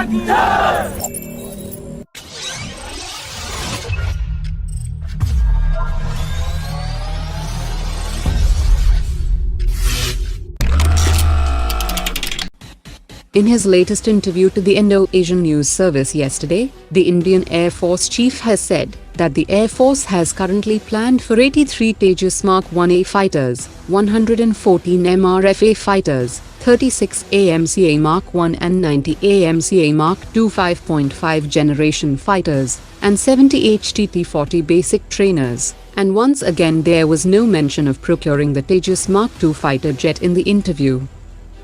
In his latest interview to the Indo-Asian News Service yesterday, the Indian Air Force chief has said that the Air Force has currently planned for 83 Tejas Mark 1A fighters, 114 MRFA fighters, 36 AMCA Mark 1 and 90 AMCA Mark 2 5.5 generation fighters, and 70 HTT-40 basic trainers. And once again there was no mention of procuring the Tejas Mark 2 fighter jet in the interview.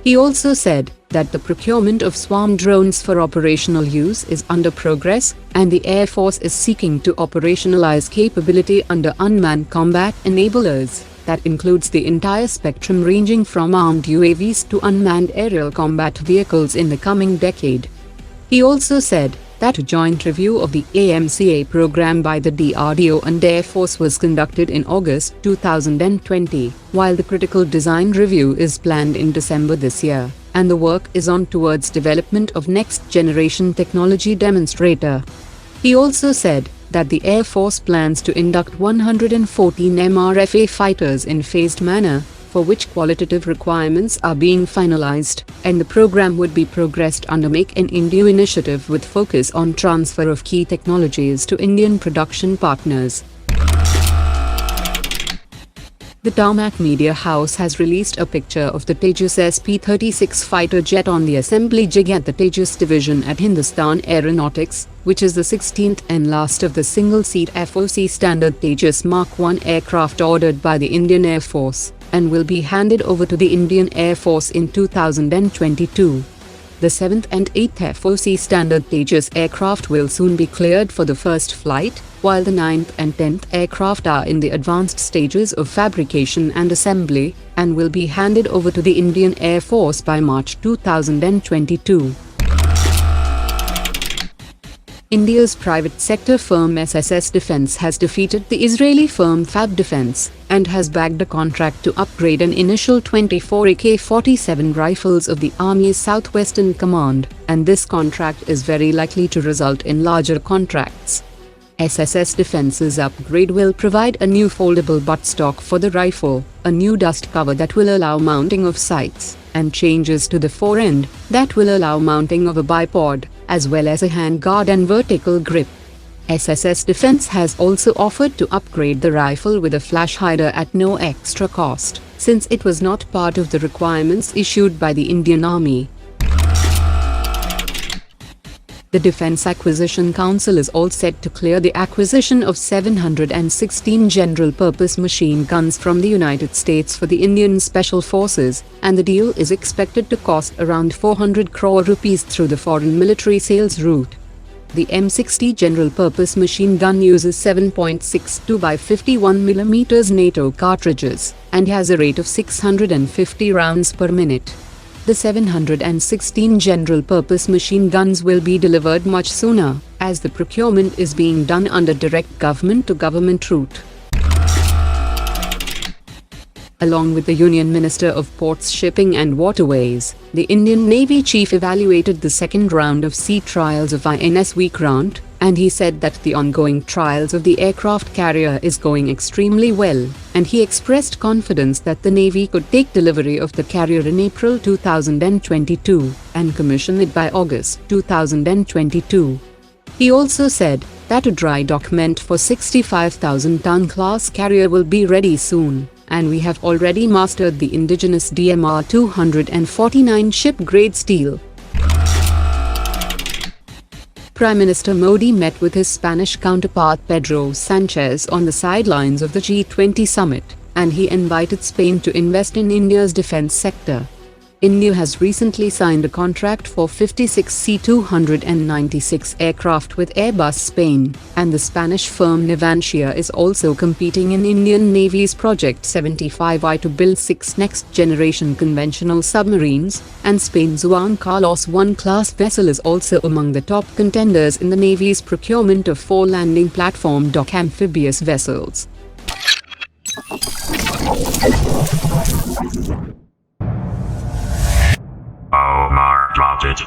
He also said that the procurement of swarm drones for operational use is under progress, and the Air Force is seeking to operationalize capability under unmanned combat enablers. That includes the entire spectrum ranging from armed UAVs to unmanned aerial combat vehicles in the coming decade. He also said that a joint review of the AMCA program by the DRDO and Air Force was conducted in August 2020, while the critical design review is planned in December this year, and the work is on towards development of next-generation technology demonstrator. He also said that the Air Force plans to induct 114 MRFA fighters in phased manner, for which qualitative requirements are being finalized, and the program would be progressed under Make in India initiative with focus on transfer of key technologies to Indian production partners. The Tarmac Media House has released a picture of the Tejas SP-36 fighter jet on the assembly jig at the Tejas division at Hindustan Aeronautics, which is the 16th and last of the single-seat FOC standard Tejas Mark 1 aircraft ordered by the Indian Air Force, and will be handed over to the Indian Air Force in 2022. The 7th and 8th FOC standard Tejas aircraft will soon be cleared for the first flight, while the 9th and 10th aircraft are in the advanced stages of fabrication and assembly, and will be handed over to the Indian Air Force by March 2022. India's private sector firm SSS Defence has defeated the Israeli firm Fab Defence, and has bagged a contract to upgrade an initial 24 AK-47 rifles of the Army's Southwestern Command, and this contract is very likely to result in larger contracts. SSS Defence's upgrade will provide a new foldable buttstock for the rifle, a new dust cover that will allow mounting of sights, and changes to the forend that will allow mounting of a bipod, as well as a handguard and vertical grip. SSS Defence has also offered to upgrade the rifle with a flash hider at no extra cost, since it was not part of the requirements issued by the Indian Army. The Defence Acquisition Council is all set to clear the acquisition of 716 general-purpose machine guns from the United States for the Indian Special Forces, and the deal is expected to cost around 400 crore rupees through the foreign military sales route. The M60 general-purpose machine gun uses 7.62 by 51 mm NATO cartridges, and has a rate of 650 rounds per minute. The 716 general-purpose machine guns will be delivered much sooner, as the procurement is being done under direct government-to-government route. Along with the Union Minister of Ports, Shipping and Waterways, the Indian Navy chief evaluated the second round of sea trials of INS Vikrant, and he said that the ongoing trials of the aircraft carrier is going extremely well, and he expressed confidence that the Navy could take delivery of the carrier in April 2022 and commission it by August 2022. He also said that a dry document for 65,000-ton class carrier will be ready soon, and we have already mastered the indigenous DMR 249 ship-grade steel. Prime Minister Modi met with his Spanish counterpart Pedro Sanchez on the sidelines of the G20 summit, and he invited Spain to invest in India's defense sector. India has recently signed a contract for 56 C-296 aircraft with Airbus Spain, and the Spanish firm Navantia is also competing in Indian Navy's Project 75I to build 6 next-generation conventional submarines, and Spain's Juan Carlos I class vessel is also among the top contenders in the Navy's procurement of 4 landing platform dock amphibious vessels. Omar dropped it.